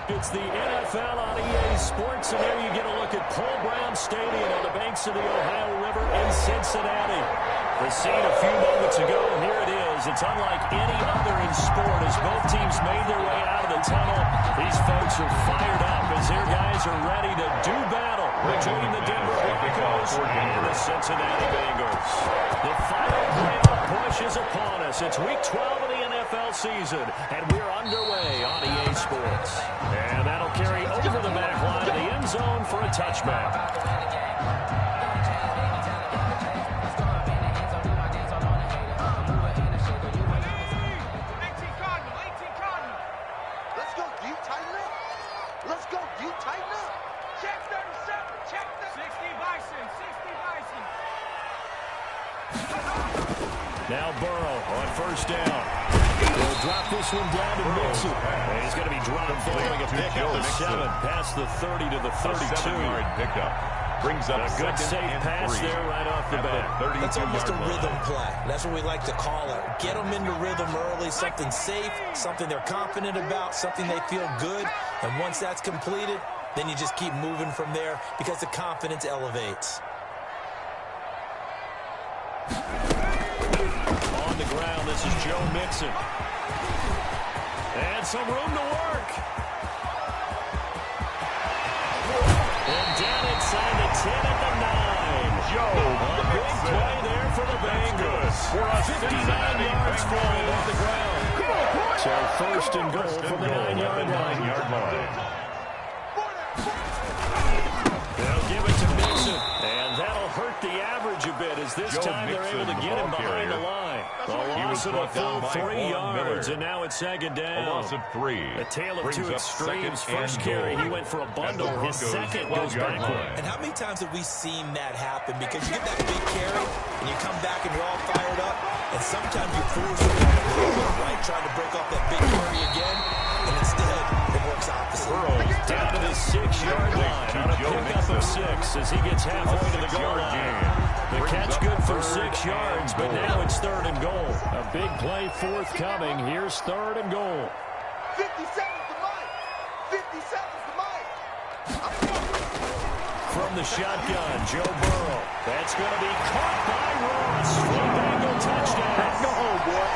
It's the NFL on EA Sports, and there you get a look at Paul Brown Stadium on the banks of the Ohio River in Cincinnati. The scene a few moments ago, here it is. It's unlike any other in sport as both teams made their way out of the tunnel. These folks are fired up as their guys are ready to do battle between the Denver Broncos and the Cincinnati Bengals. The final playoff push is upon us. It's Week 12 of the NFL season, and we're underway on EA Sports. And that'll carry over the back line of the end zone for a touchback. Now Burrow on first down. He'll drop this one down to Mixon. And he's going to be dropped following a pickup of 7 past the 30 to the 32. A 7-yard pickup. Brings up a good safe pass there right off the bat. That's almost a rhythm play. That's what we like to call it. Get them into rhythm early, something safe, something they're confident about, something they feel good. And once that's completed, then you just keep moving from there because the confidence elevates. On the ground, this is Joe Mixon. And some room to work. And down inside the 10 at the 9. Joe a big play there for the Bengals. For a 59 yards flying off the ground. So first and goal from the 9-yard line. They'll give it to Mixon. And that'll hurt the average a bit as this time they're able to get him behind the line. A loss of a full 3 yards, and now it's second down. A loss of 3. A tale of two extremes. First carry, he went for a bundle. His second goes backward. And how many times have we seen that happen? Because you get that big carry, and you come back and you're all fired up, and sometimes you fool yourself, right? Trying to break off that big carry again, and instead it works opposite. Down to the 6-yard line on a pickup of 6 as he gets halfway to the goal line. The catch good for 6 yards, but now it's third and goal. A big play forthcoming. Here's third and goal. 57's the mic. 57's the mic. From the shotgun, Joe Burrow. That's going to be caught by Ross for a Bengal touchdown. Let's go home, boy.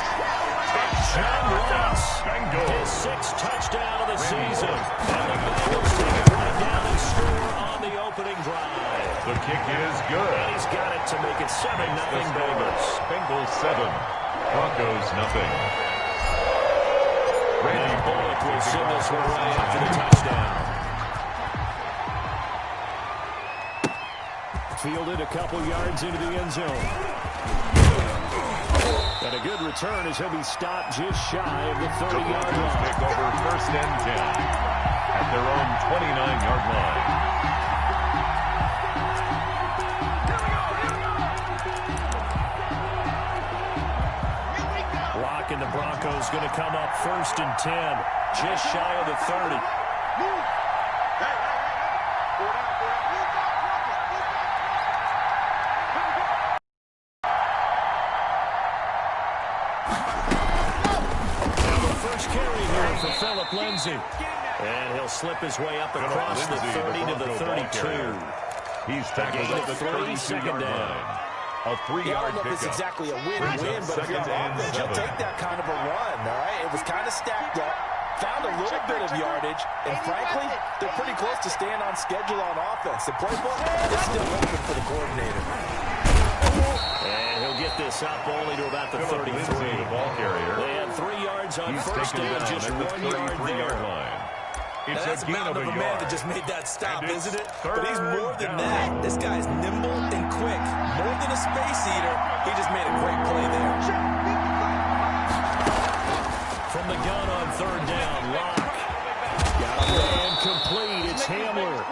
John Ross, his 6th touchdown of the season. And the Bengals take it right down and score on the opening drive. The kick is good. And he's got it to make it 7-0 Bengals. Bengals 7, Broncos nothing. Randy Bullock will send this one right after the touchdown. Fielded a couple yards into the end zone. And a good return as he'll be stopped just shy of the 30-yard line. Take over first and 10 at their own 29-yard line. And the Broncos going to come up first and 10, just shy of the 30. Now the first carry here for Phillip Lindsay. And he'll slip his way up across the 30 to the 32. He's tackled at the 32-yard line. A 3-yard I don't know if it's pickup. exactly a win-win, but if you're on offense, you'll take that kind of a run, all right? It was kind of stacked up, found a little bit of yardage, and frankly, they're pretty close to staying on schedule on offense. The playbook is still open for the coordinator. And he'll get this up only to about the 33. The ball carrier. They had 3 yards on first down, just 1 yard there. Now that's a mountain of a man that just made that stop, isn't it? But he's more than that. This guy's nimble and quick. More than a space eater, he just made a great play there. From the gun on third down, Locke. Got a man complete. It's Hamler.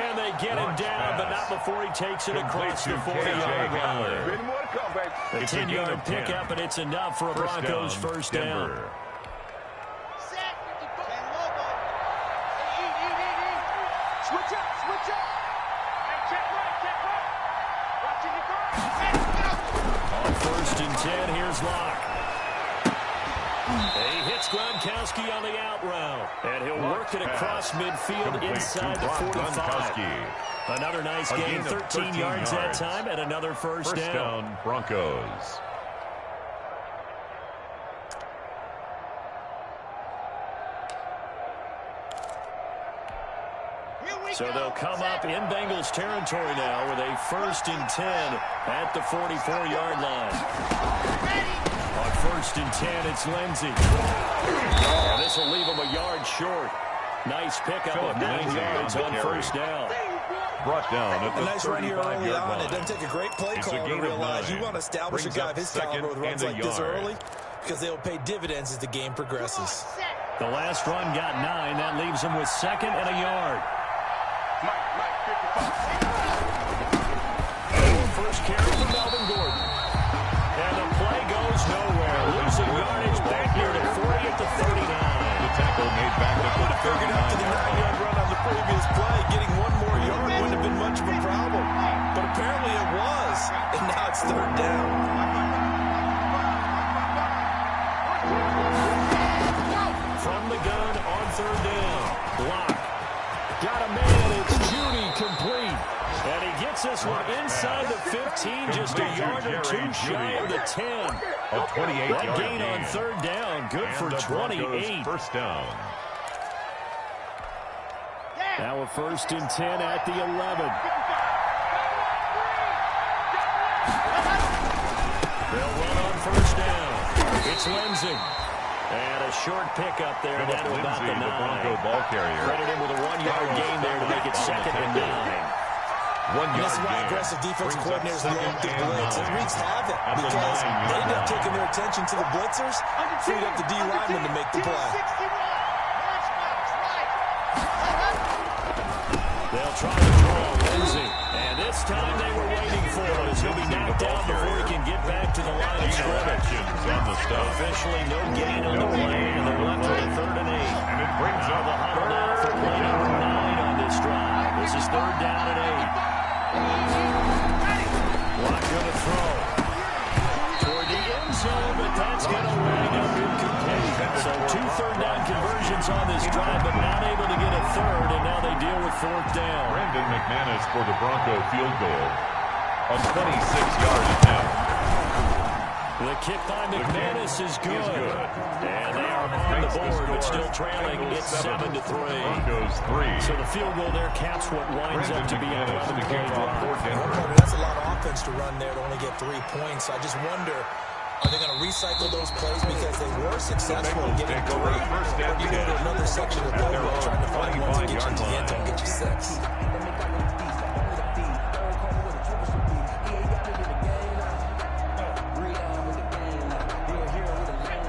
And they get him down, but not before he takes it across the 40-yard line. A 10-yard pickup, and it's enough for a Broncos first down. Switch up. Check right. Watching your guard. On first and 10, here's Locke. He hits Gronkowski on the out route. And he'll work it across midfield inside the 45. Another nice game, 13 yards that time, and another first down. Broncos. So they'll come up in Bengals territory now with a 1st and 10 at the 44-yard line. On 1st and 10, it's Lindsey. And this will leave him a yard short. Nice pickup of 9 yards on first down. Brought down at the a nice run here early on. It doesn't take a great play caller to realize you want to establish a guy of his caliber with runs like this early because they will pay dividends as the game progresses. The last run got 9. That leaves him with 2nd and a yard. First carry for Melvin Gordon. And the play goes nowhere. Losing yardage back here to 40 at the 39. The tackle made back at the 39. After the 9-yard run on the previous play, getting one more yard wouldn't have been much of a problem. But apparently it was. And now it's 3rd down. From the gun on 3rd down. Block. Got a man. It's Judy complete. And he gets this one inside the 15, just a yard or 2 shy of the 10. A 28-yard that gain on 3rd down. Good for 28. First down. Now a 1st and 10 at the 11. They'll run on 1st down. It's Lindsey. And a short pickup there down to about the 9. Bronco ball carrier. Credit him with a 1-yard gain there to make it 2nd and 9. This is why aggressive defensive coordinators love the blitz. It wreaks havoc because they end up taking their attention to the blitzers, freed up the D lineman to make the play. They'll try to draw Lindsey. And this time they were waiting for it as he'll be knocked down before he can get back to the line of scrimmage. Officially no gain on the play, and they're left with a 3rd and 8. And it brings up the huddle now for play number 9 on this drive. This is 3rd down and 8. Block going to throw toward the end zone, but that's going to wind up incomplete. So 2 3rd down conversions on this drive, but not able to get a 3rd, and now they deal with 4th down. Brandon McManus for the Bronco field goal. A 26-yard attempt. The kick by McManus is good. And they are on the board, but still trailing. It's 7-3. Broncos 3. So the field goal there caps what winds up to be a 11-play drive. That's a lot of offense to run there to only get 3 points. I just wonder, are they going to recycle those plays because they were successful in getting 3? Or do you go to another section of the playbook trying to find one to get you to the end zone, get you 6?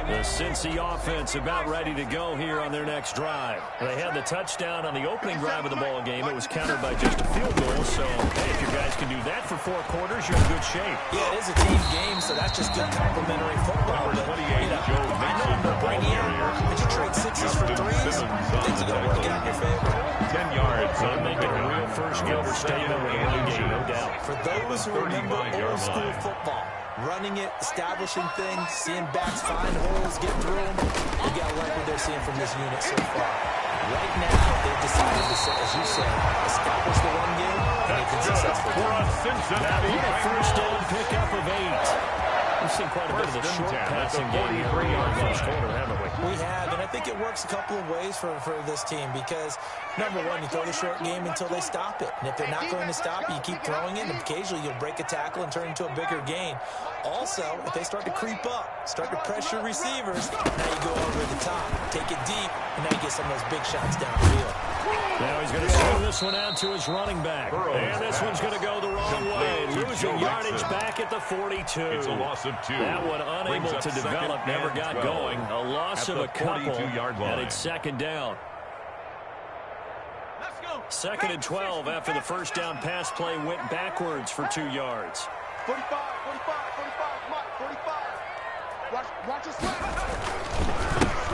The Cincy offense about ready to go here on their next drive. They had the touchdown on the opening drive of the ball game. It was countered by just a field goal. So, hey, if you guys can do that for 4 quarters, you're in good shape. Yeah, it is a team game, so that's just good complimentary football. But, I know I'm no brainiac, but you trade 6s for 3s, things are going to work out in your favor. 10 yards. So making a real first-quarter statement in the game, no doubt. For those who remember old school football, running it, establishing things, seeing backs find holes, get through them. You got to like what they're seeing from this unit so far. Right now, they've decided to, as you said, establish the run game, and they've been successful. For a Cincinnati a first down pickup of 8. We've seen quite a bit of the short passing game here in the first quarter, haven't we? We have, and I think it works a couple of ways for this team because, number one, you throw the short game until they stop it. And if they're not going to stop it, you keep throwing it, and occasionally you'll break a tackle and turn into a bigger gain. Also, if they start to creep up, start to pressure receivers, now you go over the top, take it deep, and now you get some of those big shots downfield. Now he's going to swing this one out to his running back. And this one's going to go the wrong way. Losing yardage back at the 42. It's a loss of 2. That one unable to develop, never got going. A loss of a couple, and it's 2nd down. 2nd and 12 after the first down pass play went backwards for 2 yards. 45, 45, 45, Mike, 45. Watch your slap.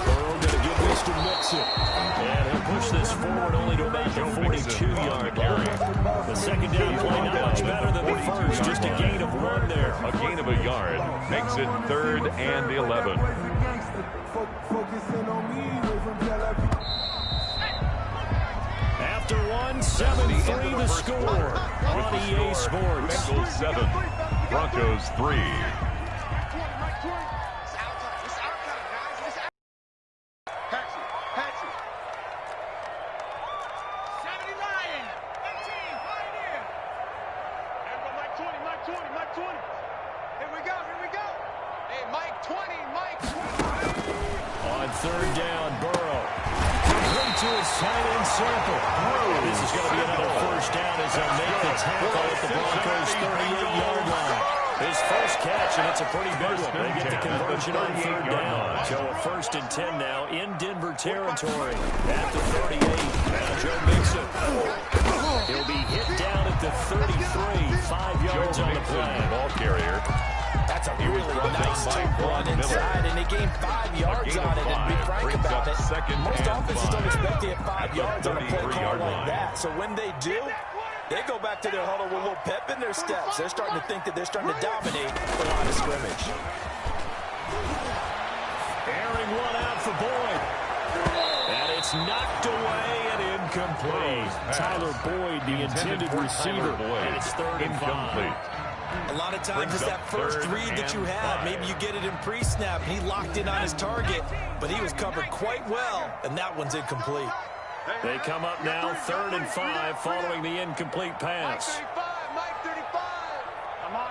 Burrow going to give this to Mixon. And he'll push this forward only to about the 42-yard line. The 2nd down play not much better than the first. Just a gain of 1 there. A gain of a yard makes it 3rd and 11. 7-3 the score on EA Sports. Bengals 7, Broncos 3. On third down, Burrow. Complete to his tight end circle. This is going to be another first down as they'll make the tackle at the Broncos' 38-yard line. His first catch, and it's a pretty big one. They get the conversion on third down. So a 1st and 10 now in Denver territory. At the 38, now Joe Mixon. He'll be hit down at the 33, 5 yards on the play. Ball carrier. That's a really nice deep run inside, and they gained 5 yards on it. And be frank about it, most offenses don't expect to get 5 yards on a play call like that. So when they do, they go back to their huddle with a little pep in their steps. They're starting to think that they're starting to dominate the line of scrimmage. Airing one out for Boyd. And it's knocked away and incomplete. Tyler Boyd, the intended receiver. And it's 3rd and 5. A lot of times it's that first read that you had. Maybe you get it in pre-snap, and he locked in on his target, but he was covered quite well, and that one's incomplete. They come up now, 3rd and 5, following the incomplete pass. Mike 35. I'm on.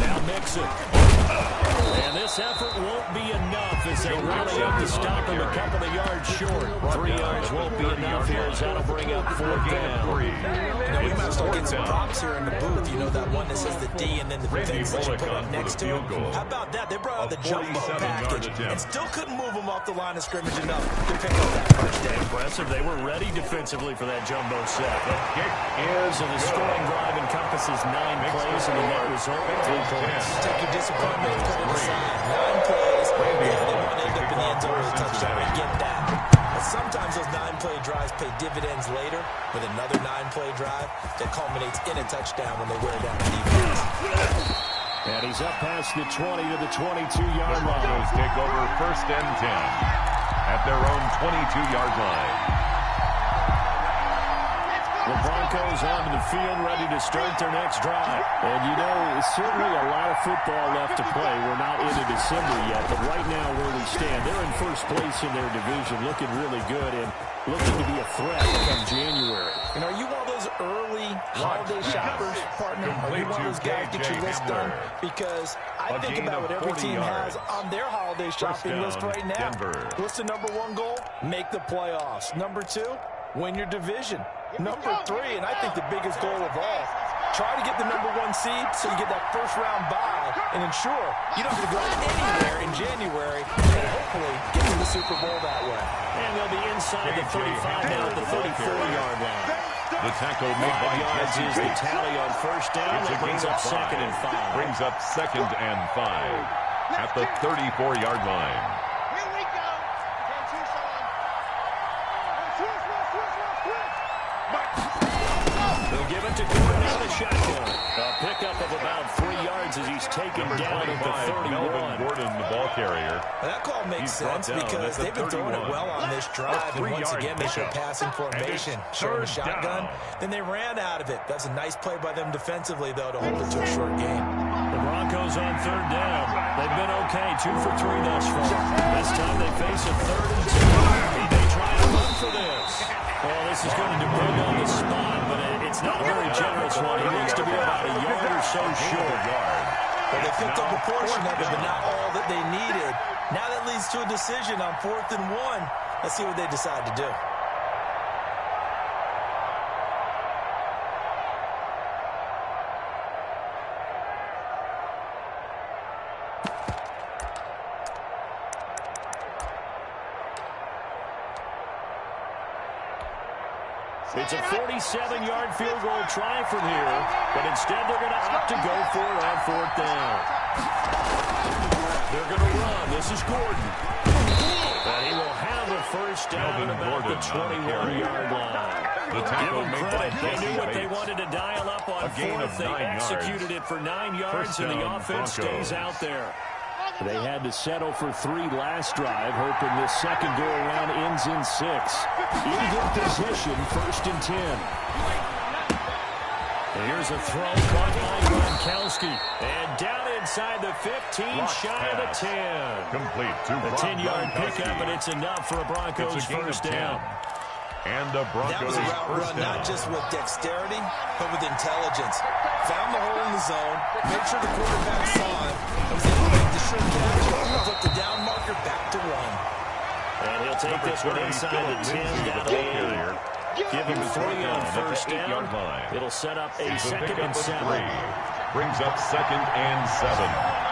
Now Mixon. And this effort won't be enough as they rally up to stop him a couple of yards short. 3 yards won't be enough here as that'll bring up 4th down. Now, we might start getting some props here in the booth. You know that one that says the D and then the things that you put up next to him? How about that? They brought out the jumbo package and still couldn't move him off the line of scrimmage enough to pick up that first down. Impressive. They were ready defensively for that jumbo set. So the scoring drive encompasses 9 plays and the net result 3 points. Take your disappointment and put it aside. 9 plays, and they want to end up in the end zone with a touchdown. I get that. But sometimes those 9-play drives pay dividends later with another 9-play drive that culminates in a touchdown when they wear down the defense. And he's up past the 20 to the 22-yard line. Broncos take over 1st and 10 at their own 22-yard line. The Broncos onto the field, ready to start their next drive. And, you know, it's certainly a lot of football left to play. We're not into December yet, but right now where we stand, they're in first place in their division, looking really good and looking to be a threat come January. And are you one of those early holiday shoppers, partner? Are you one of those guys get your list done? Because I think about what every team has on their holiday shopping list right now. What's the number 1 goal? Make the playoffs. Number 2, win your division. Number 3, and I think the biggest goal of all, try to get the number 1 seed so you get that first-round bye and ensure you don't have to go anywhere in January and hopefully get to the Super Bowl that way. And they'll be inside the 35 now at the 34-yard line. The tackle made by yards is the tally on first down. That brings up 2nd and 5. Brings up 2nd and 5 at the 34-yard line. Here we go. They'll give it to Gordon out of the shotgun. A pickup of about 3 yards as he's taken down at the 31. Gordon, the ball carrier. Well, that call makes sense because they've been throwing it well on this drive. And once again, they show passing formation, showing a shotgun. Then they ran out of it. That's a nice play by them defensively, though, to hold it to a short game. The Broncos on 3rd down. They've been okay, 2 for 3 thus far. This time they face a 3rd and 2. They try to run for this. Well, this is going to depend on the spot, but it's not a very generous one. He looks to be about a yard or so short. Well, they picked up a portion of it, but not all that they needed. Now that leads to a decision on 4th and 1. Let's see what they decide to do. It's a 47-yard field goal try from here, but instead they're going to opt to go for it on 4th down. They're going to run. This is Gordon. And he will have a first down about the 21-yard line. Give them credit. They knew what they wanted to dial up on 4th. They executed it for 9 yards, and the offense stays out there. They had to settle for 3 last drive, hoping this second go-around ends in 6. In good position, 1st and 10. Here's a throw caught by Gronkowski. And down inside the 15, shy of the 10. Complete to A 10-yard pickup, and it's enough for a Broncos first down. And the Broncos that was a route run, not just with dexterity, but with intelligence. Found the hole in the zone, made sure the quarterback saw it, and was able to make the sure catch, flip the down marker back to 1. And he'll take this one inside the 10, down to the 8. Give him 3 on first down. It'll set up a 2nd and 7. Brings up 2nd and 7.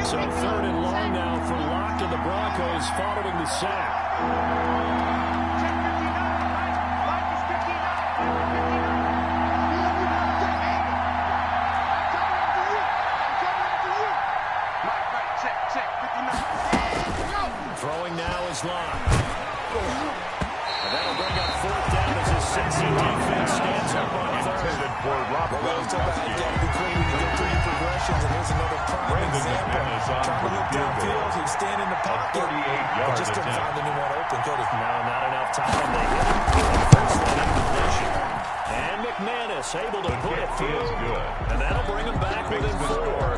So 3rd and long now for Locke and the Broncos following the sack. Throwing now is Locke. And that'll bring up 4th down as his Cincy defense stands up on 3rd. For Robert progressions, and here's another prime example. Trying to look downfield, he was standing in the pocket, but just couldn't find anyone open, could he? No, not enough time. They hit him. First one in position. And McManus able to put it through. And that'll bring him back within 4.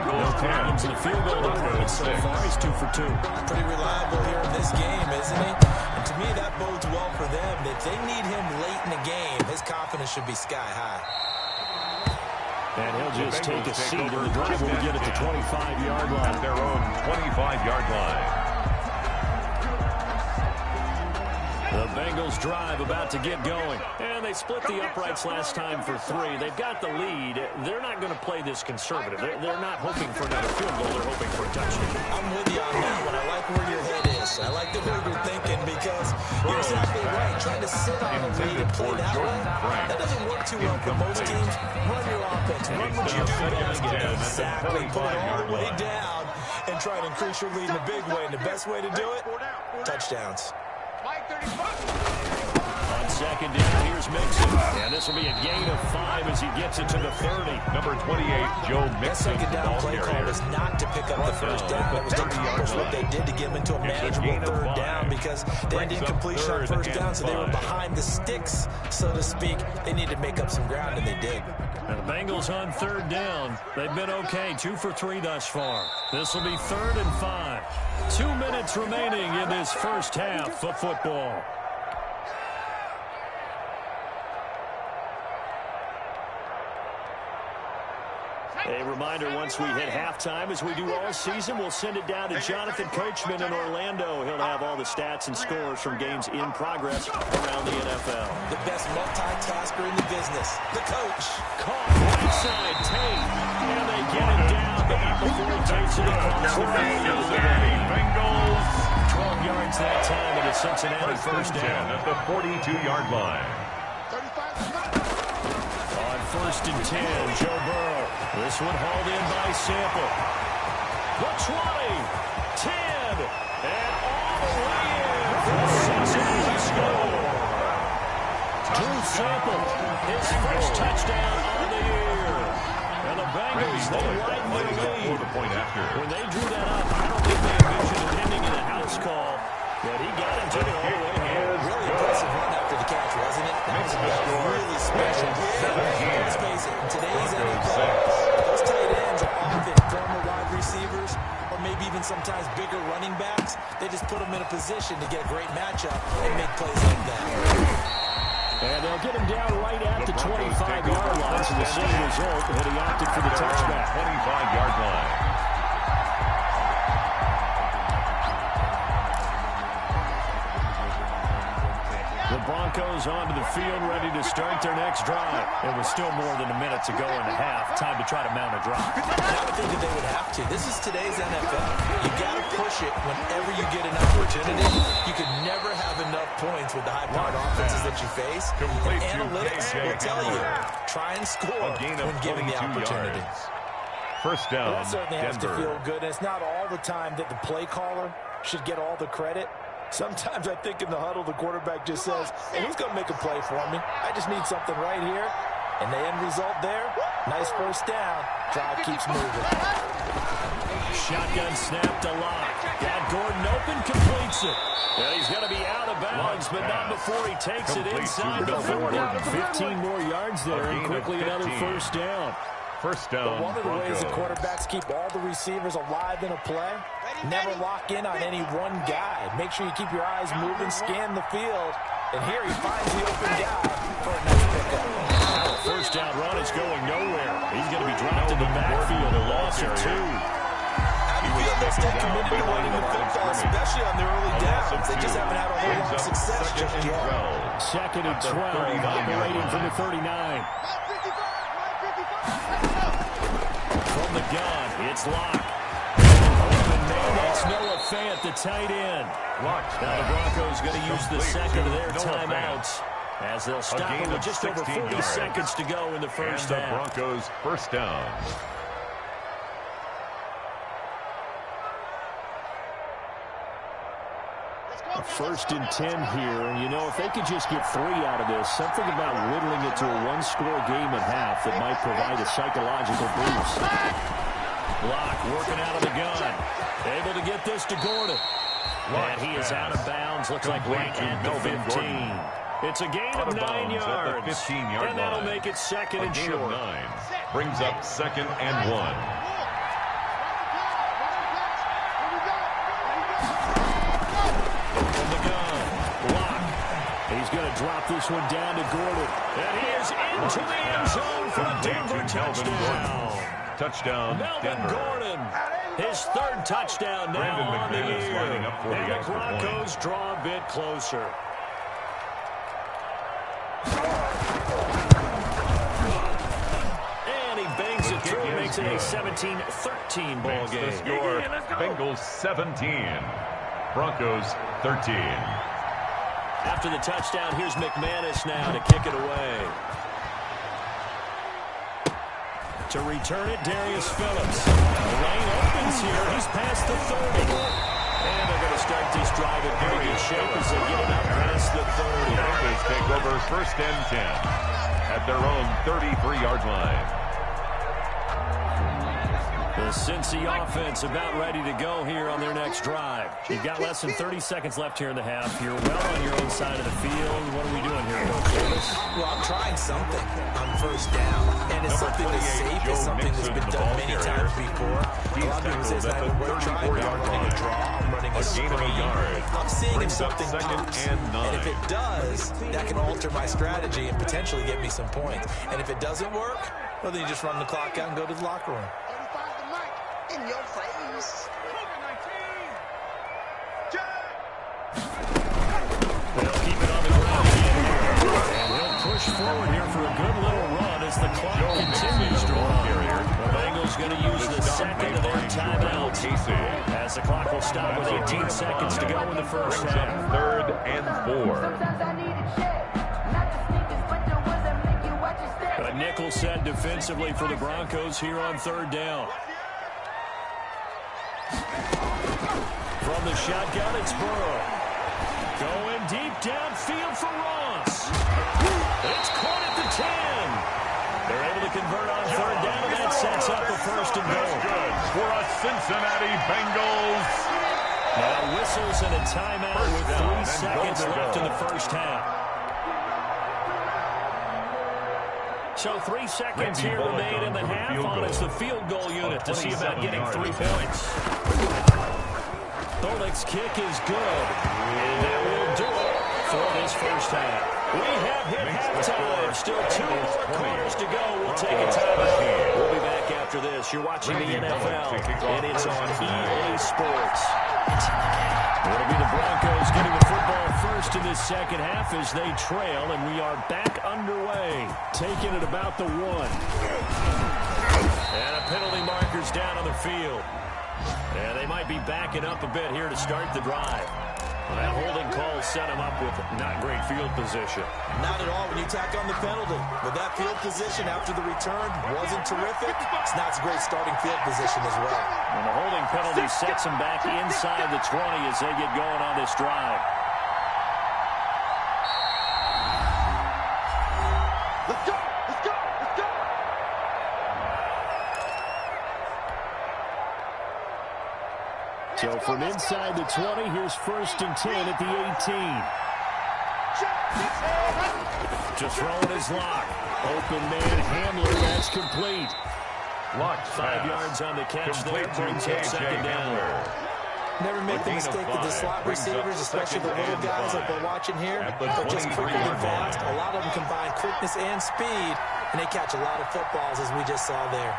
No problems in the field goal department so far. He's 2 for 2. Pretty reliable here in this game, isn't he? And to me, that bodes well for them. If they need him late in the game, his confidence should be sky high. And he'll just take a seat, and the drive will get at the 25-yard line. At their own 25-yard line. The Bengals drive about to get going. And they split the uprights last time for 3. They've got the lead. They're not going to play this conservative. They're not hoping for another field goal. They're hoping for a touchdown. I'm with you on that one. I like where your head is. I like the way you're thinking because you're exactly right. Trying to sit on a lead and play that way, that doesn't work too well for most teams. Run your offense. Run what you do best. Exactly. Put it all the way down and try to increase your lead in a big way. And the best way to do it, touchdowns. On 2nd down, here's Mixon. And this will be a gain of 5 as he gets it to the 30. Number 28, Joe Mixon. That 2nd down play call was not to pick up the first down. It was to accomplish what they did to get him into a manageable 3rd down because they didn't completion on 1st down, so they were behind the sticks, so to speak. They needed to make up some ground, and they did. And the Bengals on 3rd down. They've been okay, 2 for 3 thus far. This will be 3rd and 5. 2 minutes remaining in this first half of football. A reminder, once we hit halftime, as we do all season, we'll send it down to Jonathan Coachman in Orlando. He'll have all the stats and scores from games in progress around the NFL. The best multitasker in the business, the coach. Caught right side, Tate. And they get it down, but not before he takes it across the Bengals. 12 yards that time, and a Cincinnati first down. At the 42-yard line. On 1st and 10, Joe Burrow. This one hauled in by Sample. The 20, 10, and all the way in for Cincinnati score. Drew Sample, his first touchdown on the year. And the Bengals, they widen their lead. When they drew that up, I don't think they envisioned it ending in a house call. But he got him, took it all the way home. Really impressive run after the catch, wasn't it? That was really special. Let's face it, in today's NFL, those tight ends are often former wide receivers or maybe even sometimes bigger running backs. They just put them in a position to get a great matchup and make plays like that. And they'll get him down right at the 25-yard line. So the same result, and he opted for the touchback. 25-yard line. The Broncos Broncos onto the field, ready to start their next drive. It was still more than a minute to go in the half. Time to try to mount a drive. I would think that they would have to. This is today's NFL. You got to push it whenever you get an opportunity. You could never have enough points with the high-powered offenses that you face. And analytics will tell you, try and score when given the opportunity. First down, that certainly has to Denver. feel good. And it's not all the time that the play caller should get all the credit. Sometimes I think in the huddle, the quarterback just says, hey, who's going to make a play for me? I just need something right here. And the end result there, nice first down. Drive keeps moving. Shotgun snap to Lock. Got Gordon open, completes it. Well, he's going to be out of bounds, but not before he takes it inside the 40. 15 more yards there, and quickly another first down. First down, But one of the ways that Broncos. quarterbacks keep all the receivers alive in a play, never lock in on any one guy. Make sure you keep your eyes moving, scan the field. And here he finds the open guy for a nice pickup. Now a first down run is going nowhere. He's going to be dropped in the backfield, a loss of 2. I feel they'll stay committed to running the football, especially on the early downs. They just haven't had a whole lot of success just yet. Second and 12, operating from the 39. From the gun, it's Lock. Open man, that's Noah Fant, the tight end. Now the Broncos going to use the second of their timeouts as they'll stop it with just over 40 seconds to go in the first half. The Broncos first down. A 1st and 10 here, and you know, if they could just get 3 out of this, something about whittling it to a one-score game at half that might provide a psychological boost. Lock working out of the gun. Able to get this to Gordon. And he is out of bounds, looks like right at the 15. It's a gain of 9 yards. 15-yard And that'll line. make it second and Gain of short. 9 brings up second and 1. He's going to drop this one down to Gordon. And he is into the end zone for a Denver touchdown. Touchdown, Melvin Denver. Gordon, his 3rd touchdown now Brandon on the McManus year. lining up for the And the extra Broncos draw a bit closer. And he bangs it through, makes it a 17-13 ball Makes the game. score, Bengals 17, Broncos 13. After the touchdown, here's McManus now to kick it away. To return it, Darius Phillips. The lane opens here. He's past the 30. And they're going to start this drive in pretty good shape as they get it up past the 30. Bengals take over 1st and 10 at their own 33-yard line. The Cincy offense about ready to go here on their next drive. You've got less than 30 seconds left here in the half. You're well on your own side of the field. What are we doing here, Coach Davis? Well, I'm trying something on first down. And it's something that's safe. It's something that's been done many times before. A lot of people say it's not even worth trying. I'm running a draw. I'm running a screen. I'm seeing if something pops. And if it does, that can alter my strategy and potentially get me some points. And if it doesn't work, well, then you just run the clock out and go to the locker room. In your face. They'll keep it on the ground again here. And they'll push forward here for a good little run as the clock continues to run. The Bengals going to use the second of their timeouts as the clock will stop with 18 seconds to go in the first half. 3rd and 4. A nickel set defensively for the Broncos here on 3rd down. From the shotgun, it's Burrow. Going deep downfield for Ross. It's caught at the 10. They're able to convert on 3rd down, and that sets up a 1st and goal. Good for a Cincinnati Bengals. Now whistles and a timeout with 3 seconds left in the first half. So 3 seconds here remain in the half on as the field goal unit to see about getting 3 points. Tholik's kick is good, and that will do it for this first half. We have hit halftime. Still 2 more quarters to go. We'll take a timeout. We'll be back after this. You're watching the NFL, and it's on EA Sports. It'll be the Broncos getting the football first in this second half as they trail, and we are back underway. Taking it about the 1. And a penalty marker's down on the field. And they might be backing up a bit here to start the drive. Well, that holding call set him up with not great field position. Not at all when you tack on the penalty. But that field position after the return wasn't terrific. It's not a great starting field position as well. And the holding penalty sets them back inside the 20 as they get going on this drive. Let's go! Let's go! Let's go! So from inside the 20, here's 1st and 10 at the 18. Just throwing his lock. Open man Hamler, that's complete. Locked 5 yards on the catch there, brings up second down. Never make the mistake with the slot receivers, especially the little guys like we're watching here. They're just quicker than fast. A lot of them combine quickness and speed, and they catch a lot of footballs, as we just saw there.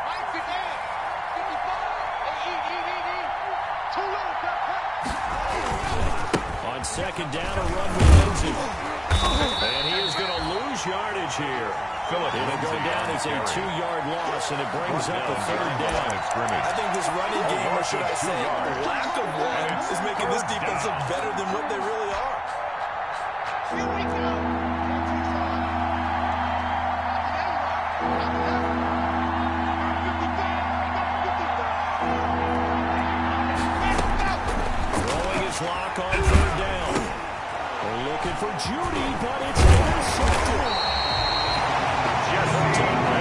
On second down, a run with Lindsey. And he is going to lose yardage here. It'll go down as a 2-yard loss, and it brings up a 3rd down. I think this running game, or should I say, lack of one, is making this defense look better than what they really are. Here we go! Throwing his lock on 3rd down. They're looking for Judy, but it's intercepted.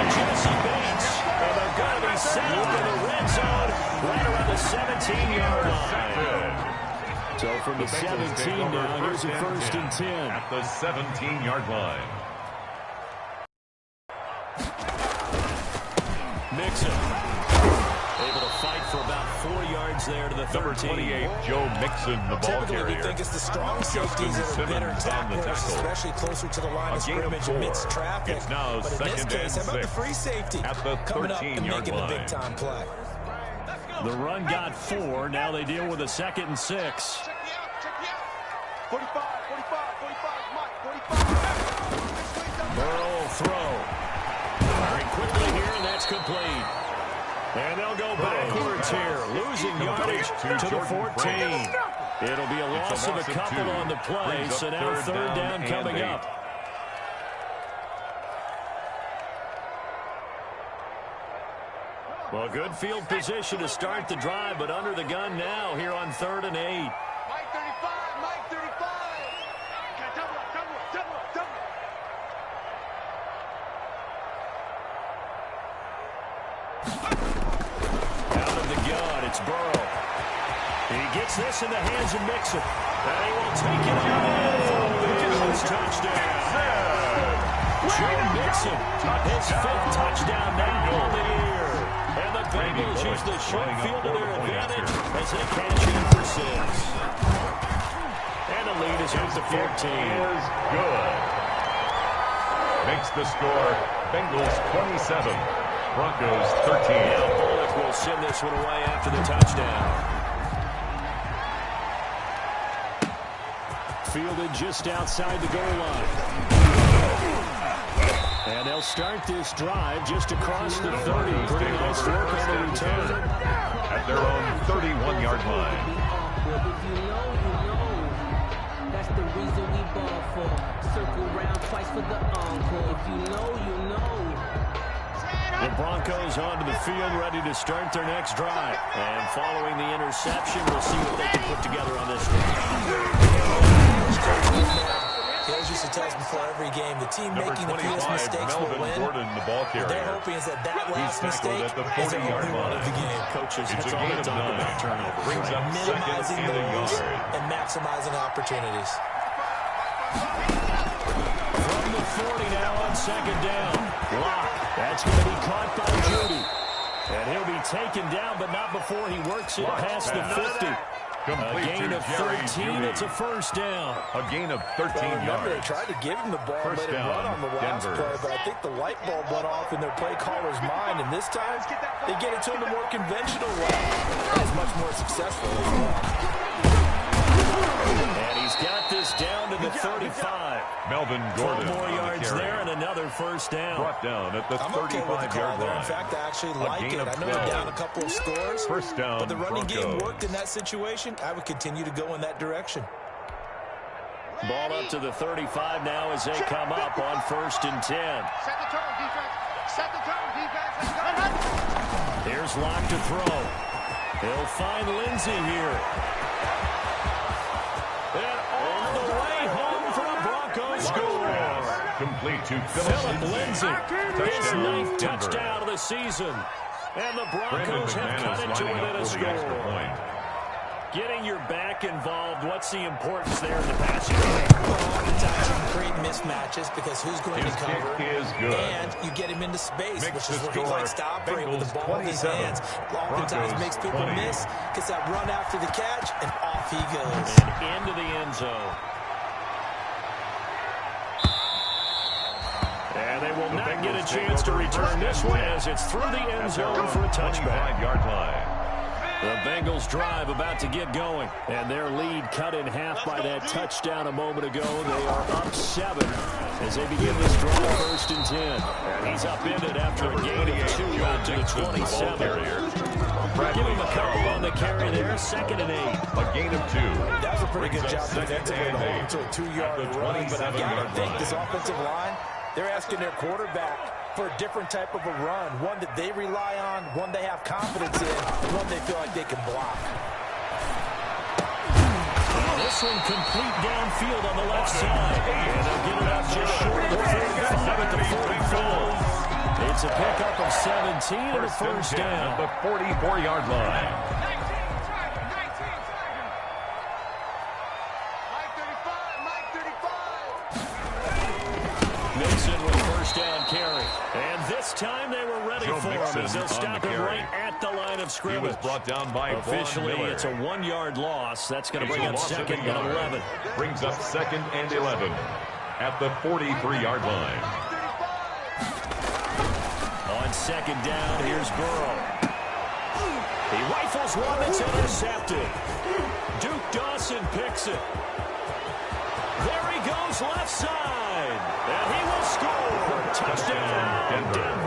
Jesse Bates, and they're going to be set up in the red zone right around the 17-yard line. So from the 17 now, here's a 1st and 10. At the 17-yard line. Mixon able to fight for about 4 yards there to the 13. Number 28, Joe Mixon, the ball Typically, carrier. we think it's the strong safeties that are better tacklers, especially closer to the line of scrimmage amidst traffic. It's now but in this 2nd case, and how about the 6 free safety at the coming up and 13-yard making the line. big-time play? The run got 4. Now they deal with a 2nd and 6. Check me out. 45, Mike, 45. Burrow will throw. Very quickly here, and that's complete. And they'll go backwards here, losing yardage to the 14. It'll be a loss of a couple on the play, so now 3rd down coming up. Well, good field position to start the drive, but under the gun now here on 3rd and 8. Mike 35, Mike 35. Okay, double up. Out of the gun, it's Burrow. He gets this in the hands of Mixon. And he will take it out. His touchdown. Joe Mixon, his 5th touchdown now on the year. And the Bengals use the short field to their advantage as they cash in for 6. And the lead is up to 14. Is good. Makes the score Bengals 27, Broncos 13. Yeah, Bullock will send this one away after the touchdown. Fielded just outside the goal line. And they'll start this drive just across the 30. Pretty nice work on the return. At their own 31-yard line. If you know, you know. That's the reason we ball for. Circle round twice for the encore. If you know, you know. The Broncos onto the field, ready to start their next drive. And following the interception, we'll see what they can put together on this one. Hills used to tell us before every game, the team Number making the fewest 25, mistakes will Melvin win. Gordon, the ball What carrier. they're hoping is that last He's tackled mistake at the is the 40-yard only one of the line. game. Coaches, It's that's a all gain they of talk 9. about turnovers. Brings up 2nd Minimizing and a those yard. and maximizing opportunities. From the 40 now on 2nd down. Block. That's going to be caught by Judy. And he'll be taken down, but not before he works it past the 50. Complete A gain to of Jerry 13. Jeudy. It's a first down. A gain of 13 Remember, they yards. tried to give him the ball and First let him run down, on the last Denver. play, but I think the light bulb went off in their play caller's mind, and this time they get it to him the more conventional way. That is much more successful as well. And he's got this down to the 35. Melvin 12 Gordon more on the yards carry. there and another first down. Brought down at the I'm okay with the call 35-yard there. In line. fact, I actually A like gain it. of I know they're 12. down a couple of scores. First down, But the running game Broncos. worked in that situation. I would continue to go in that direction. Ball up to the 35 now as they come up on 1st and 10. Set the tone, defense. Set the tone, defense. Let's go. Here's Locke to throw. He'll find Lindsey here. And all the way home for a Broncos score. Complete to Philip Lindsey, his Touchdown, 9th Denver. touchdown of the season. And the Brandon Broncos have cut McManus into lining it up a for the extra score. point. Getting your back involved, what's the importance there in the passing game? Well, oftentimes you can create mismatches because who's going His to cover? kick is good. And you get him into space, Makes which is the where he score. likes to operate with the Bengals ball in his 27, hands. Oftentimes Broncos makes people 20. miss, gets that run after the catch, and off he goes. And into the end zone. And they will The not get a Bengals take chance to over return first this and one 10 as it's through the end at their zone own for a touchback. 25-yard line. The Bengals drive about to get going, and their lead cut in half by that touchdown a moment ago. They are up 7 as they begin this drive 1st and 10. And he's upended after a gain of 2 out to the 27. Give him a couple on the carry there, 2nd and 8. A gain of 2. That was a pretty good Brings job up second defensively to and hold him 8 to a 2-yard at the run, but I've got 27-yard to think line. this offensive line, they're asking their quarterback for a different type of a run, one that they rely on, one they have confidence in, one they feel like they can block. This one complete downfield on the left side. And they'll get it up just short of the 45 at the 44. It's a pickup of 17 and a first down. At the 44-yard line. Mixon with first down carry. And this time they were ready Joe for him Mixon as they'll on stop the him carry. right at the line of He scrimmage. was brought down by Officially, Von Miller. it's a 1-yard loss. That's going to bring up It's a loss of 2nd a and yard. 11. Brings up 2nd and 11 at the 43-yard line. On 2nd down, here's Burrow. He rifles one that's intercepted. Duke Dawson picks it. There he goes left side. And he will score. Touchdown, Denver.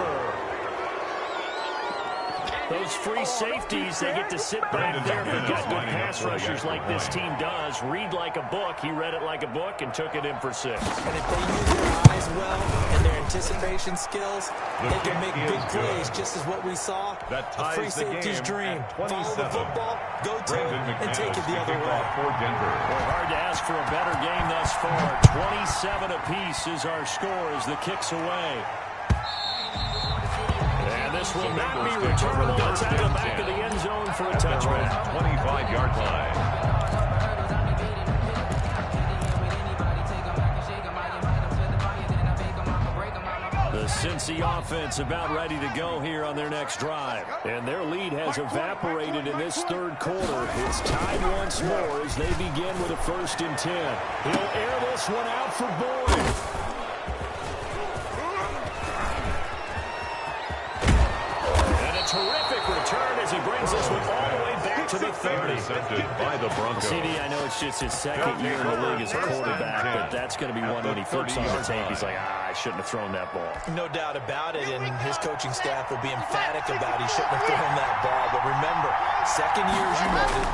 Those free safeties, they get to sit back there. They've got good pass rushers like this team does. Read like a book. He read it like a book and took it in for 6. And if they use their eyes well and their anticipation skills, they can make big plays, just as what we saw. That A free ties the safety's game dream. at Follow the 27. football, go to it, Brandon and take it the other McManus way. for Denver. Well, hard to ask for a better game thus far. 27 apiece is our score as the kick's away. And this will not be returnable. It's out of the back of the end zone for a touchback. 25-yard line. The Cincy offense about ready to go here on their next drive. And their lead has evaporated in this 3rd quarter. It's tied once more as they begin with a 1st and 10. He'll air this one out for Boyd. And a terrific return as he brings this one all the way back to the 30. Intercepted by the Broncos. CD, I know it's just his 2nd year in the league as a quarterback, but that's going to be one when he flips on the tape. He's like, I shouldn't have thrown that ball. No doubt about it, and his coaching staff will be emphatic about he shouldn't have thrown that ball. But remember, 2nd year, as you noted,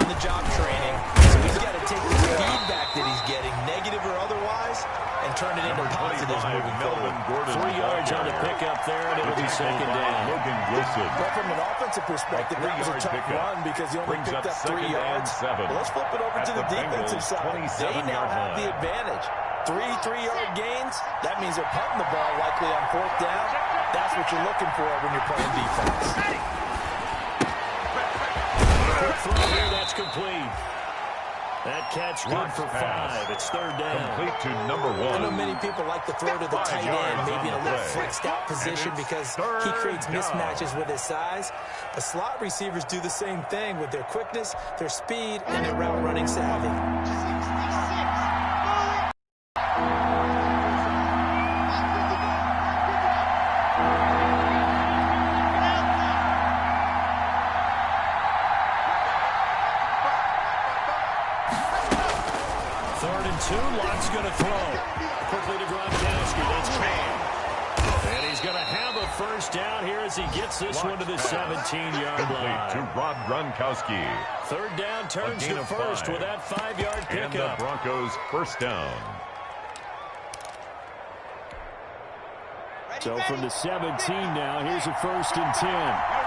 on-the-job training, so he's got to take the feedback that he's getting, negative or otherwise, and turn it into positives moving forward. 3 yards on the pickup there, and it'll be 2nd down. Logan Wilson. But from an offensive perspective, that was a 3-yard tough pickup. run because he only Brings picked up up 3 2nd yards. and 7 But let's flip it over at to the the defensive Bengals' side. They 27-yard now have line. the advantage. 3-3-yard gains, that means they're punting the ball likely on 4th down. That's what you're looking for when you're playing defense. Quick throw here, that's complete. That catch good for 5. It's third down. Complete to number 1. I know many people like to throw to the tight end, maybe in a little flexed out position because he creates mismatches with his size. But slot receivers do the same thing with their quickness, their speed, and their route running savvy. Lock's going to throw. Quickly to Gronkowski. That's Cam. And he's going to have a first down here as he gets this one to the 17-yard line. To Rob Gronkowski. Third down turns to first with that 5-yard pickup. And the Broncos first down. So from the 17 now, here's a 1st and 10.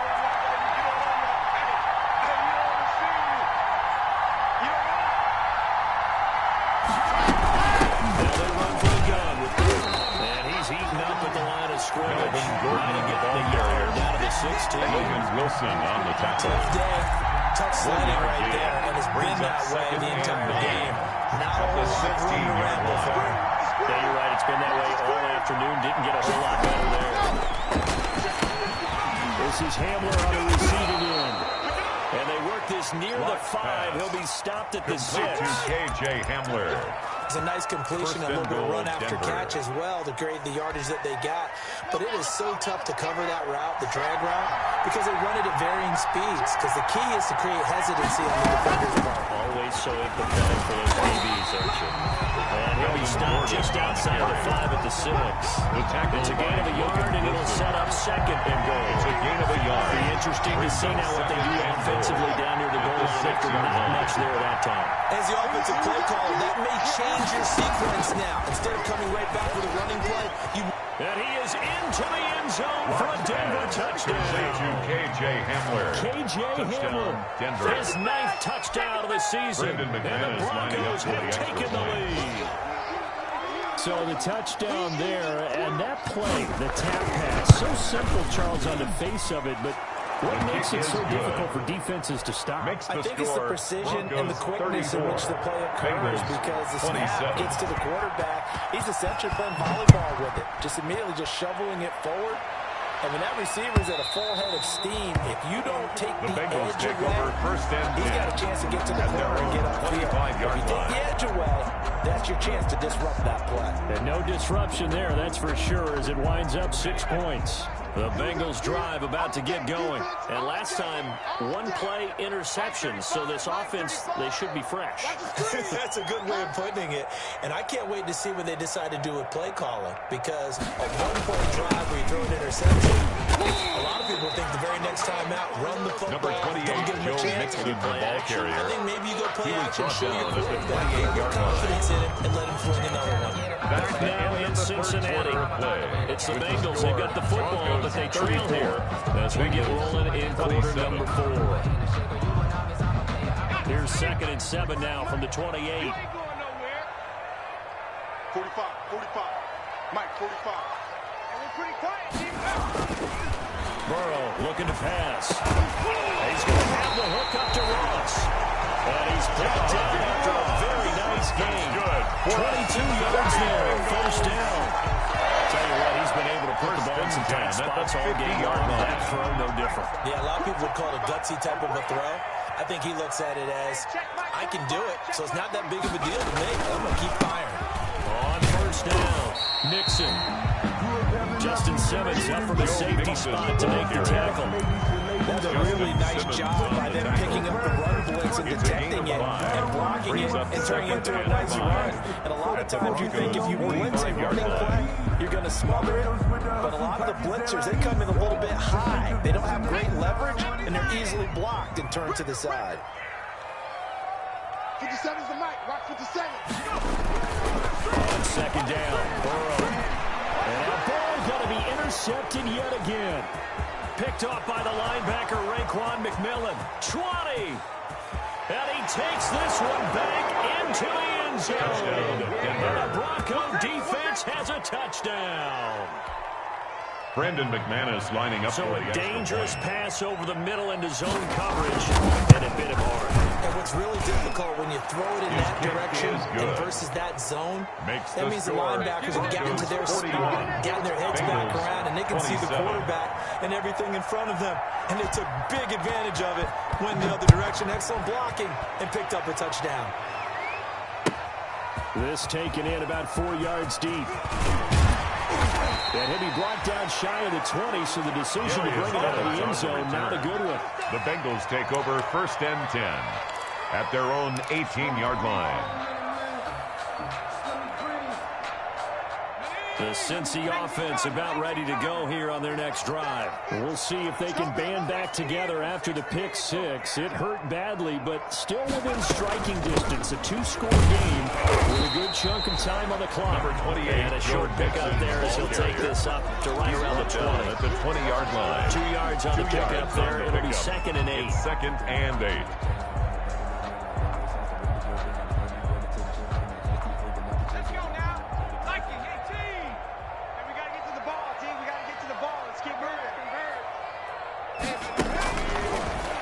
Wilson on the tackle. Tough day, tough sledding right there, and it's been that way the entire game. Not a whole lot of room to ramble for him. Yeah, you're right. It's been that way all afternoon. Didn't get a whole lot better there. This is Hamler on the receiving end. And they work this near the 5. He'll be stopped at the 6. To K.J. Hamler. It's a nice completion, a little bit of run after catch as well to create the yardage that they got. But it is so tough to cover that route, the drag route, because they run it at varying speeds. Because the key is to create hesitancy on the defender's part. Always so empathetic for those DBs, aren't you? And he'll be stopped just outside the 5 at the 6. It's a gain of a yard, and it'll set up 2nd and goal. It's a gain of a yard. It'll be interesting to see now what they do offensively down near the goal line after not much there at that time. As the offensive play caller, that may change your sequence now. Instead of coming right back with a running play, and he is into the end zone for a Denver touchdown. To K.J. Hamler. K.J. Hamler, his 9th touchdown of the season. And the Broncos have taken the lead. So the touchdown there, and that play, the tap pass, so simple, Charles, on the face of it, but what makes it so difficult for defenses to stop? I think it's the precision and the quickness in which the play occurs, because the snap gets to the quarterback. He's essentially playing volleyball with it, just immediately just shoveling it forward. And when that receiver's at a full head of steam, if you don't take the edge away, he's got a chance to get to the corner and get upfield. If you take the edge away, that's your chance to disrupt that play. And no disruption there, that's for sure, as it winds up 6 points. The Bengals drive about to get going. And last time, 1 play interception. So this offense, they should be fresh. That's a good way of putting it. And I can't wait to see what they decide to do with play calling. Because a 1-play drive where you throw an interception, a lot of people think the very next time out, run the football, don't give them a chance. The ball carrier. I think maybe you go play action, show your quarterback, get your confidence in him, and let him fling another one. Back now in Cincinnati. It's the Bengals. They've got the football, but they trail here as we get rolling in quarter number 4. Here's 2nd and 7 now from the 28. 45. Mike, 45. And we're pretty quiet. Burrow looking to pass. He's going to have the hook up to Ross. And he's picked up after a very nice game. 22 yards there, first down. Tell you what, he's been able to put the ball in some tight spots all game long. That throw, no different. Yeah, a lot of people would call it a gutsy type of a throw. I think he looks at it as, I can do it, so it's not that big of a deal to me. I'm going to keep firing. On first down, Nixon. Justin Simmons up from a safety spot to make the tackle. That's a really nice job by them picking up the run blitz and detecting it and blocking it and turning it into a nice run. And a lot of times you think if you blitz a running play, you're going to smother it. But a lot of the blitzers, they come in a little bit high. They don't have great leverage, and they're easily blocked and turned to the side. 57's the mic. Rock 57. On 2nd down, Burrow. And that ball going to be intercepted yet again. Picked off by the linebacker, Raekwon McMillan. 20. And he takes this one back into the end zone. And the Bronco defense has a touchdown. Brandon McManus lining up So for a the dangerous pass over the middle into zone coverage, and it bit him hard. And what's really difficult when you throw it in that direction and versus that zone, that means the linebackers have gotten to their spot, gotten their heads back around, and they can see the quarterback and everything in front of them. And they took big advantage of it, went the other direction, excellent blocking, and picked up a touchdown. This taken in about 4 yards deep. And he'll be brought down shy of the 20, so the decision to bring it out of the end zone, not a good one. The Bengals take over 1st and 10 at their own 18-yard line. The Cincy offense about ready to go here on their next drive. We'll see if they can band back together after the pick six. It hurt badly, but still within striking distance. A 2-score game with a good chunk of time on the clock. Number 28. And a short pickup there as he'll take this up to right around the 20. At the 20-yard line. 2 yards on the pickup there. It'll be 2nd and 8. It's 2nd and 8.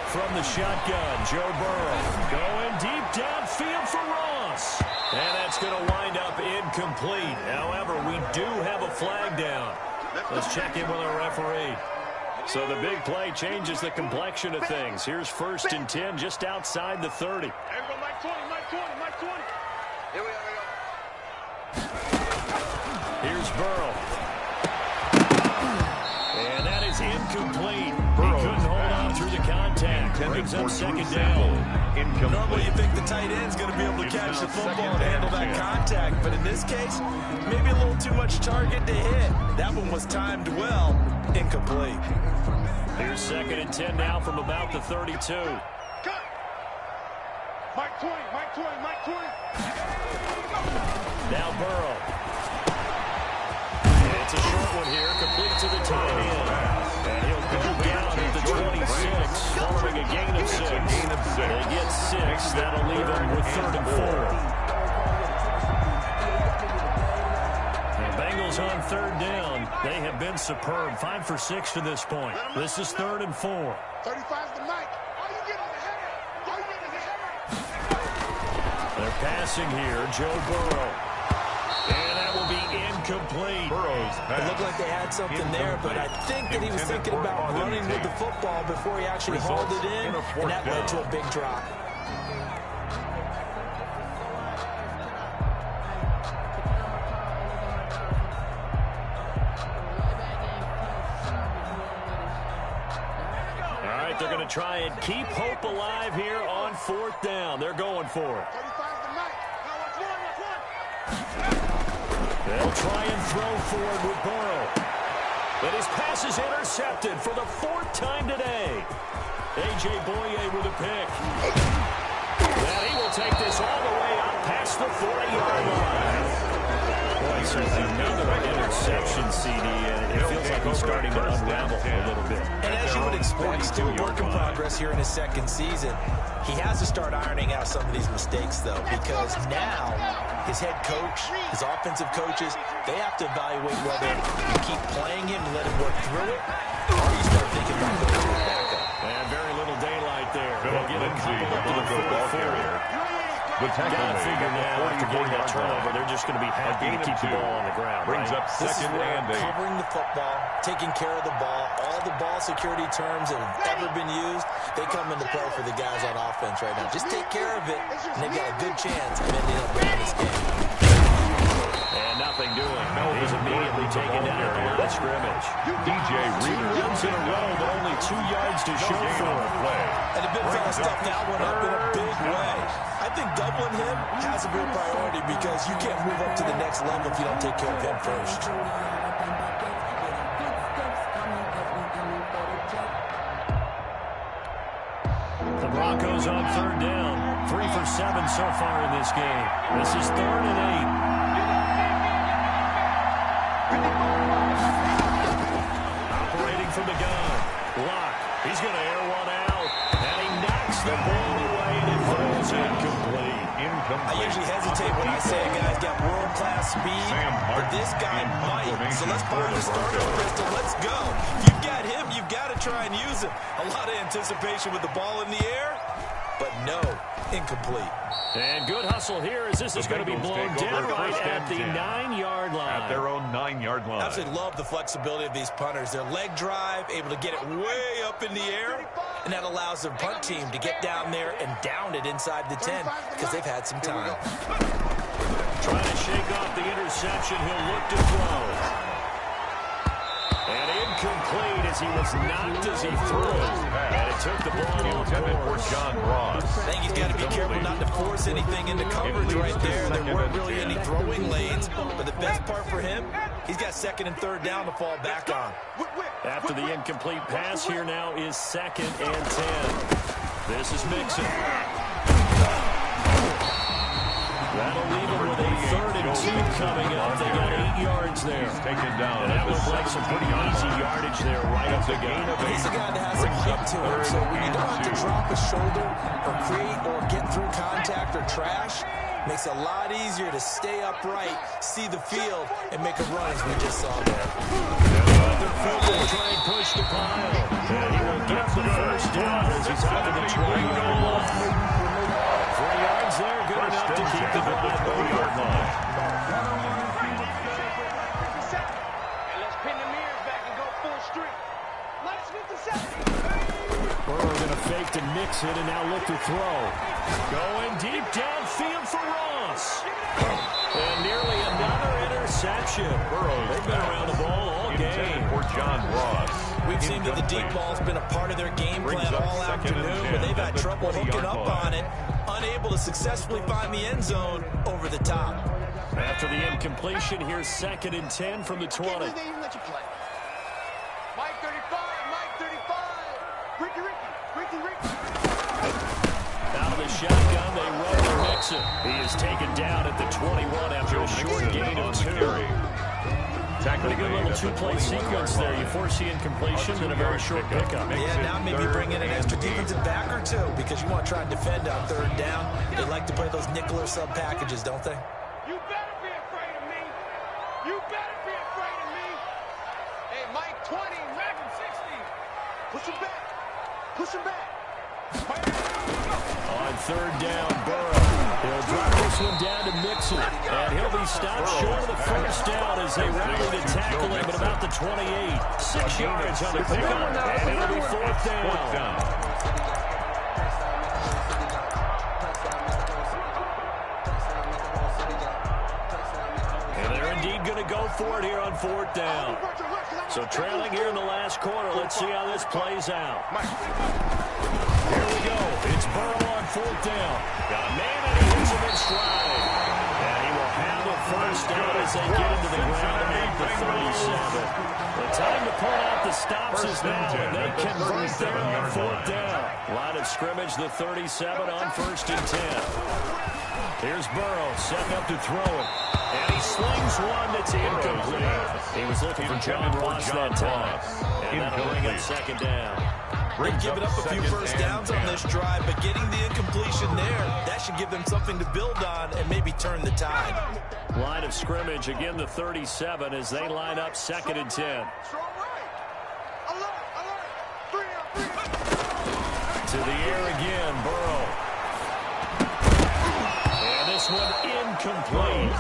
From the shotgun, Joe Burrow going deep downfield for Ross. And that's going to wind up incomplete. However, we do have a flag down. Let's check in with our referee. So the big play changes the complexion of things. Here's 1st and 10 just outside the 30. Mike 20, Mike 20, Mike 20. Here we go. Here's Burrow. And that is incomplete. Burrow's he couldn't hold on through the contact. Brings up 2nd down. Normally you think the tight end's going to be able to catch the football and handle that contact, but in this case, maybe a little too much target to hit. That one was timed well. Incomplete. Here's 2nd and 10 now from about the 32. Cut. Mike 20, Mike 20, Mike 20. Now Burrow. And it's a short one here, complete to the tight end. And he'll go down at the 26, following a gain of 6. They get 6. That'll leave them with 3rd and 4. The Bengals on 3rd down. They have been superb. 5 for 6 to this point. This is 3rd and 4. 35's the Mike. All you get is a header. All you get is a header. They're passing here. Joe Burrow. And that will be incomplete. Burrow's pass. It looked like they had something there, but I think that he was thinking about running with the football before he actually hauled it in, and that led to a big drop. All right, they're going to try and keep hope alive here on 4th down. They're going for it. 35's the Mike. Now watch one. They'll try and throw forward with Burrow. But his pass is intercepted for the 4th time today. A.J. Boye with a pick. And he will take this all the way up past the 40-yard line. Boy, so another interception, CD, and it feels like he's starting to unravel a little bit. And as you would expect, still work in progress here in his 2nd season. He has to start ironing out some of these mistakes, though, because now his head coach, his offensive coaches, they have to evaluate whether you keep playing him and let him work through it, or you start thinking about going to the backup. And very little daylight there. Philip They'll get a Lindsay, couple the up to the Bronco ball 44. carrier. The tackle Got to made figure at the now after getting that 44-yard turnover, line. they're just going to be happy to keep the ball on the ground. Brings right? up This is 2nd where and 8. covering the football, taking care of the ball, all the ball security terms that have ever been used, they come into play for the guys on offense right now. Just take care of it, and they've got a good chance of ending up winning this game. And nothing doing. He's immediately taken down at the line of scrimmage. DJ 2 Reader. runs in a row, but only 2 yards to show Gain for on it. the play. And the big fella stuffed that one up in a big way. I think doubling him has to be a priority because you can't move up to the next level if you don't take care of him first. The Broncos on 3rd down. 3 for 7 so far in this game. This is 3rd and 8. Operating from the gun. Lock. He's going to air one out. And he knocks the ball away, and it falls throws incomplete. I usually hesitate when I say a guy's got world-class speed, but this guy might. So let's fire the starter pistol. Let's go. If you've got him, you've got to try and use him. A lot of anticipation with the ball in the air, but no, incomplete. And good hustle here as this is going to be blown down right at the 9-yard line. At their own 9-yard line. I absolutely love the flexibility of these punters. Their leg drive, able to get it way up in the air, and that allows their punt team to get down there and down it inside the 10 because they've had some time. Trying to shake off the interception. He'll look to throw. And incomplete as he was knocked as he threw. And it took the ball intended for John Ross. I think he's got to be careful not to force anything into coverage right there. There weren't really any throwing lanes. But the best part for him, he's got 2nd and 3rd down to fall back on. After the incomplete pass, here now is 2nd and 10. This is Mixon. That'll leave him with a 3rd and 2 coming up. They got 8 yards there. He's taken down. And that looks like some pretty easy yardage there right up the gut. He's a guy that has some height to him, so when you don't have to drop a shoulder or create or get through contact or trash, makes it a lot easier to stay upright, see the field, and make a run as we just saw there. Another field try and push the pile. And he will get the first down as he's out of the 20-yard line. 3 yards there, good enough to keep the ball at the 4-yard line. Let's pin the mirrors back and go full street. Let's get the set. Burrow going to fake to Mixon and now look to throw. Going deep downfield for Ross. And nearly another interception. They've been around the ball all game. For John Ross. We've seen that the deep ball's been a part of their game plan all afternoon, but they've had trouble hooking up on it, unable to successfully find the end zone over the top. After the incompletion, here's 2nd and 10 from the 20. They even let you play. Mike 35, Mike 35. Ricky. Out of the shotgun, they run to Mixon. He is taken down at the 21 after a short gain of 2. Pretty good little 2-play sequence there. You force the incompletion and a very short pickup. Yeah, now maybe bring in an extra defensive back or two because you want to try and defend on 3rd down. They like to play those nickel or sub packages, don't they? You better be afraid of me. You better be afraid of me. Hey, Mike 20, Magnum 60. Push him back. Push him back. On 3rd down, Burrow. He'll drop this one down to Mixon. And he'll be stopped short of the first down as they rally to tackle him at about the 28. 6 yards on the pickup. And it'll be 4th down. And they're indeed going to go for it here on 4th down. So trailing here in the last quarter. Let's see how this plays out. Here we go. It's Burrow on 4th down. Got a man and he hits him in stride. And he will have the first down as they get into the ground at the 37. The time to pull out the stops is now, and they convert there on 4th down. Line of scrimmage, the 37 on 1st and 10. Here's Burrow setting up to throw it. And he slings one that's incomplete. He was looking for John Ross that time. And that'll bring it 2nd down. They've given up a few first downs on this drive, but getting the incompletion there, that should give them something to build on and maybe turn the tide. Line of scrimmage, again the 37 as they line up 2nd and 10. Strong right. Alert. To the air again, Burrow. And this one incomplete.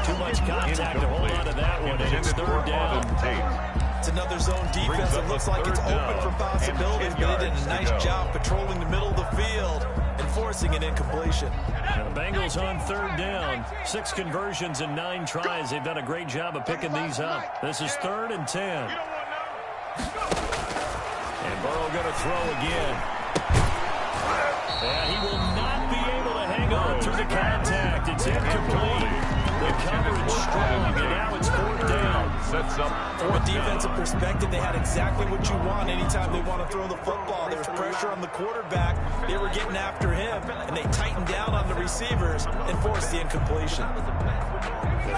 Too much contact to hold on to that one, and it's 3rd down. It's another zone defense that looks like it's open for possibilities, but they did a nice job patrolling the middle of the field and forcing an incompletion. And the Bengals on 3rd down. 6 conversions and 9 tries. They've done a great job of picking these up. This is 3rd and 10. And Burrow going to throw again. And he will not be able to hang on through the contact. It's incomplete. The coverage strong, and now it's 4th down. Sets up. From a defensive perspective, they had exactly what you want anytime they want to throw the football. There was pressure on the quarterback. They were getting after him, and they tightened down on the receivers and forced the incompletion.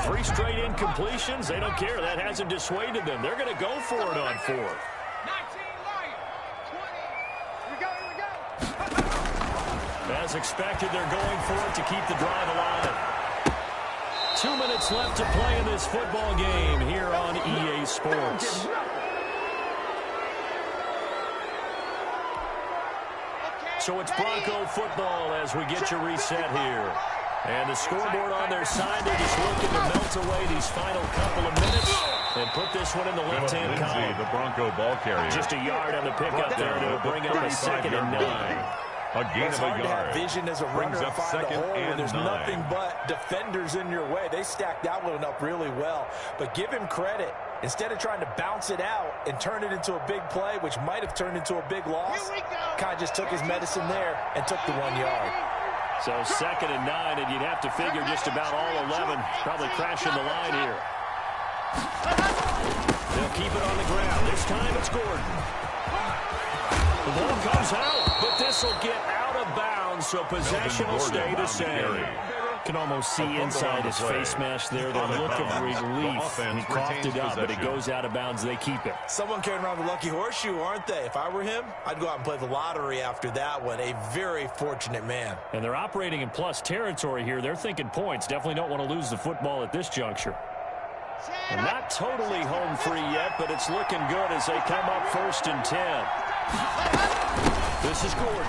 3 straight incompletions, they don't care. That hasn't dissuaded them. They're going to go for it on 4th. 19, Lion. 20. Here we go. As expected, they're going for it to keep the drive alive. 2 minutes left to play in this football game here on EA Sports. So it's Bronco football as we get you reset here. And the scoreboard on their side, they're just looking to melt away these final couple of minutes and put this one in the left-hand column. The Bronco ball carrier. Just a yard on the pickup there to bring up a 2nd and 9. A gain it's of a hard yard. to have vision as a runner to find the hole when there's nothing but defenders in your way. They stacked that one up really well. But give him credit. Instead of trying to bounce it out and turn it into a big play, which might have turned into a big loss, kind of just took his medicine there and took the 1 yard. So 2nd and 9, and you'd have to figure just about all 11 probably crashing the line here. They'll keep it on the ground. This time it's Gordon. The ball comes out, but this will get out of bounds, so possession will stay the same. Can almost see inside his face mask there the look of relief. He coughed it up, but it goes out of bounds. They keep it. Someone carrying around the lucky horseshoe, aren't they? If I were him, I'd go out and play the lottery after that one. A very fortunate man. And they're operating in plus territory here. They're thinking points. Definitely don't want to lose the football at this juncture. They're not totally home free yet, but it's looking good as they come up 1st and 10. This is Gordon.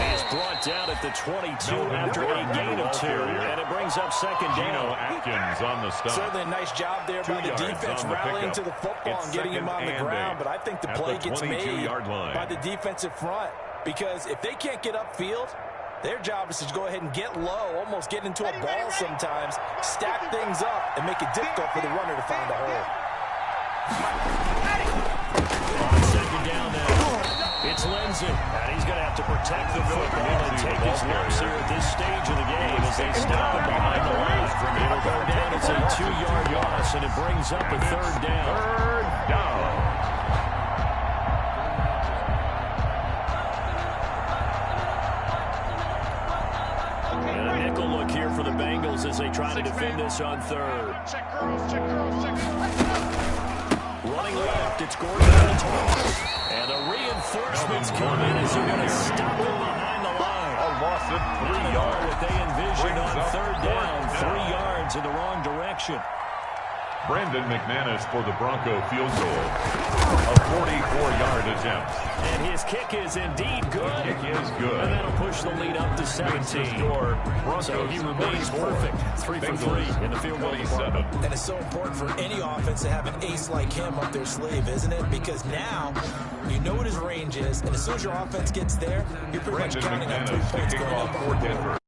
He's brought down at the 22 after a gain of 2, and it brings up 2nd down. Atkins on the stop. Certainly a nice job there by the defense rallying to the football and getting him on the ground, but I think the play gets made by the defensive front because if they can't get upfield, their job is to go ahead and get low, almost get into a ball sometimes, stack things up, and make it difficult for the runner to find a hole. 2nd down now. It's Lindsey, and he's going to have to protect the football and take his lumps here at this stage of the game as they stop him behind the line. It'll go down. It's a 2-yard loss, and it brings up a 3rd down. 3rd down. And a nickel look here for the Bengals as they try to defend this on 3rd. Running left, it's Gordon on the toss. And the reinforcements come in as they're going to stop him behind the line. A loss of 3 yards. What they envisioned on 3rd down, 3 yards in the wrong direction. Brandon McManus for the Bronco field goal. A 44-yard attempt. And his kick is indeed good. The kick is good. And that'll push the lead up to 17. So he remains perfect. 3 for 3 in the field goal department. And it's so important for any offense to have an ace like him up their sleeve, isn't it? Because now you know what his range is, and as soon as your offense gets there, you're pretty much counting on 3 points going up. For Denver.